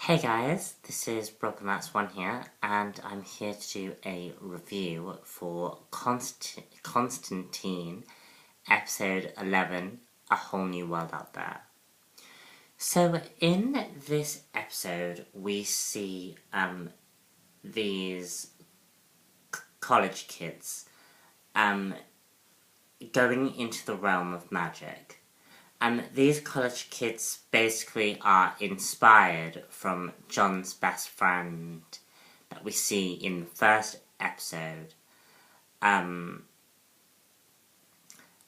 Hey guys, this is Broken That's One here, and I'm here to do a review for Constantine, episode 11, A Whole New World Out There. So in this episode, we see these college kids going into the realm of magic. These college kids basically are inspired from John's best friend that we see in the first episode. And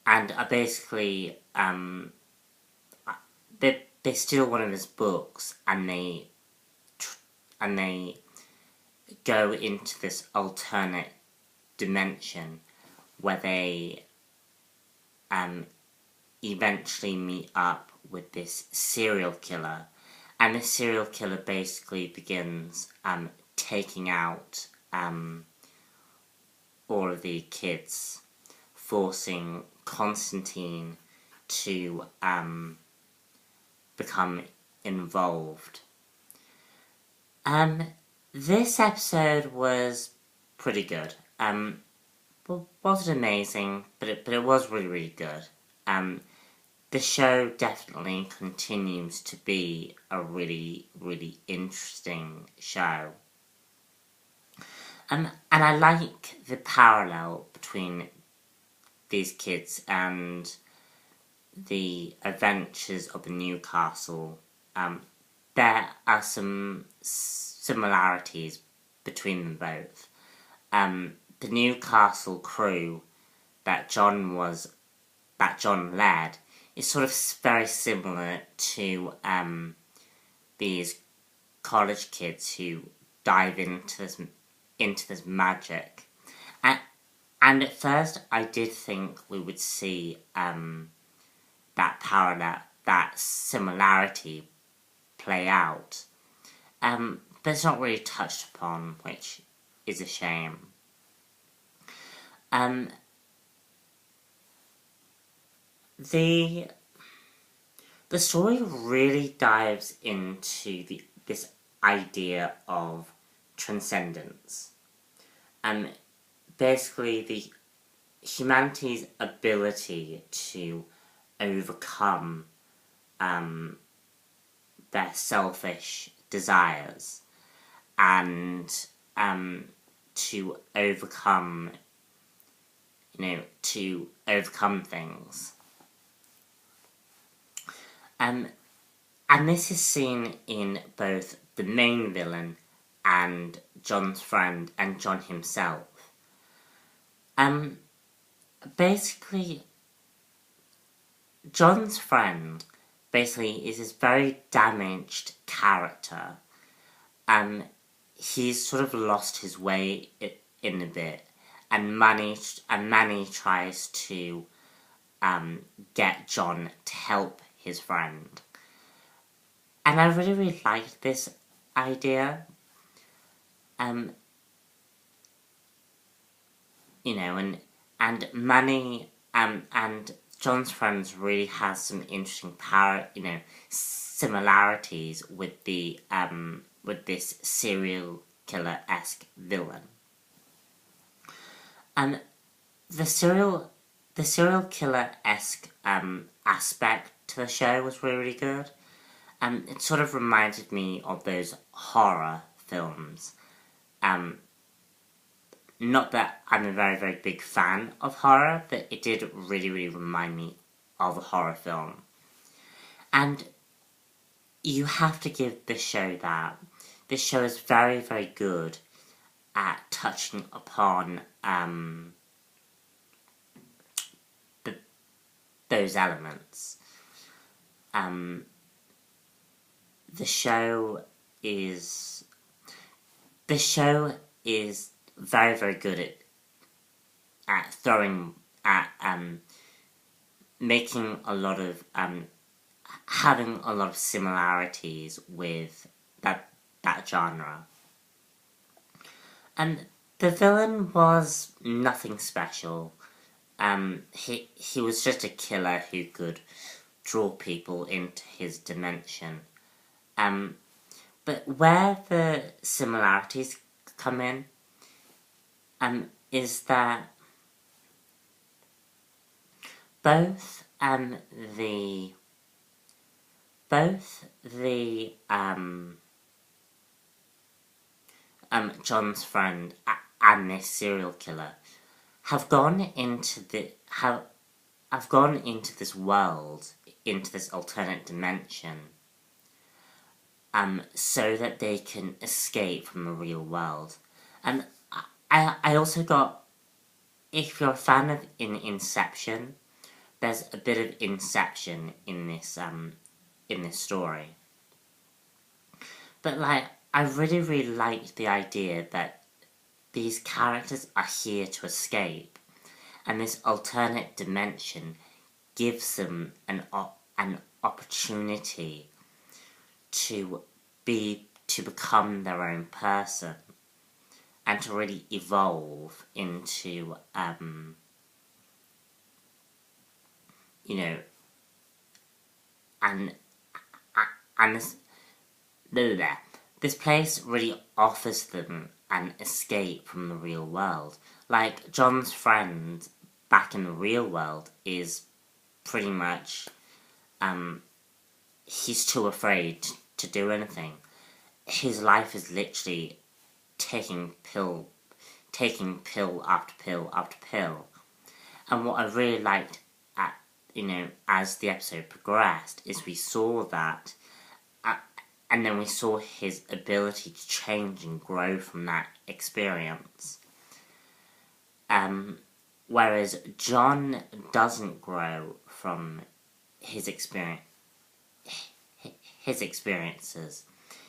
are basically, they steal one of his books and they go into this alternate dimension where they eventually meet up with this serial killer, and the serial killer basically begins taking out all of the kids, forcing Constantine to become involved. This episode was pretty good. Well, wasn't amazing, but it was really, really good. The show definitely continues to be a really, really interesting show. And I like the parallel between these kids and the adventures of the Newcastle. There are some similarities between them both. The Newcastle crew that John led is sort of very similar to these college kids who dive into this magic. And at first I did think we would see that parallel, that similarity play out. But it's not really touched upon, which is a shame. The story really dives into this idea of transcendence. Basically the humanity's ability to overcome their selfish desires and to overcome things. And this is seen in both the main villain and John's friend and John himself. Basically, John's friend is this very damaged character. He's sort of lost his way in a bit, and Manny tries to get John to help his friend. And I really, really liked this idea. And Manny and John's friends really has some interesting similarities with with this serial killer-esque villain. And the serial killer-esque aspect to the show was really, really good. It sort of reminded me of those horror films. Not that I'm a very, very big fan of horror, but it did really, really remind me of a horror film. And you have to give this show that. This show is very, very good at touching upon those elements. The show is very, very good at making a lot of having a lot of similarities with that genre. And the villain was nothing special. He was just a killer who could draw people into his dimension. But where the similarities come in is that both John's friend and this serial killer have gone into this world, into this alternate dimension, so that they can escape from the real world. And I also got, if you're a fan of Inception, there's a bit of Inception in this story. But I really, really liked the idea that these characters are here to escape, and this alternate dimension gives them an opportunity to become their own person and to really evolve into this place really offers them an escape from the real world. Like, John's friend back in the real world is pretty much, he's too afraid to do anything. His life is literally taking pill after pill after pill. And what I really liked as the episode progressed is we saw that, and then we saw his ability to change and grow from that experience. Whereas John doesn't grow from his experiences.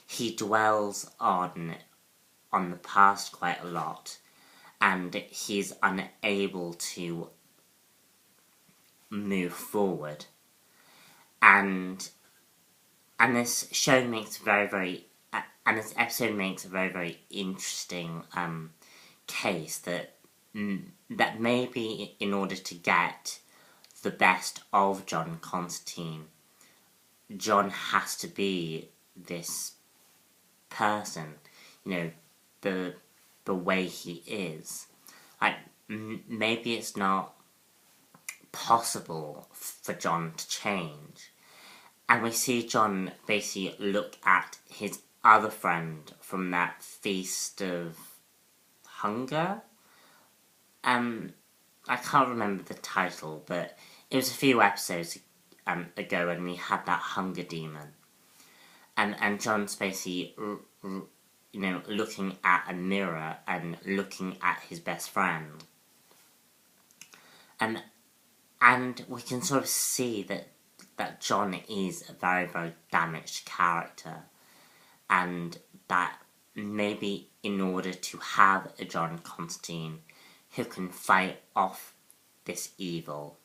He dwells on the past quite a lot, and he's unable to move forward. And this show makes and this episode makes a very, very interesting case that maybe in order to get the best of John Constantine, John has to be this person, the way he is. Maybe it's not possible for John to change. And we see John basically look at his other friend from that feast of hunger. I can't remember the title, but it was a few episodes ago when we had that hunger demon. And John's basically, looking at a mirror and looking at his best friend. And we can sort of see that John is a very, very damaged character, and that maybe in order to have a John Constantine who can fight off this evil,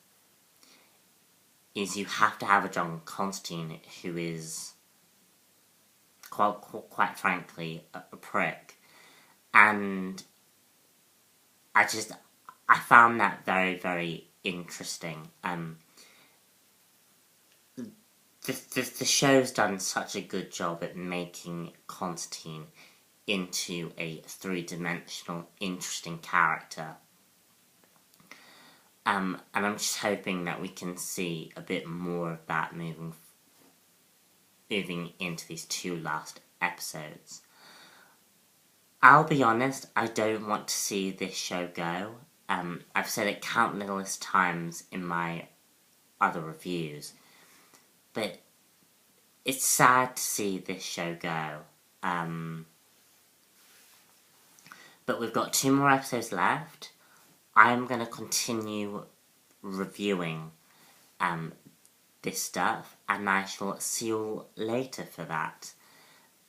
is you have to have a John Constantine who is quite frankly a prick. And I found that very, very interesting. The show's done such a good job at making Constantine into a three-dimensional, interesting character. And I'm just hoping that we can see a bit more of that moving into these two last episodes. I'll be honest, I don't want to see this show go. I've said it countless times in my other reviews, but it's sad to see this show go. But we've got 2 more episodes left. I'm going to continue reviewing this stuff, and I shall see you later for that.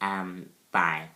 Bye.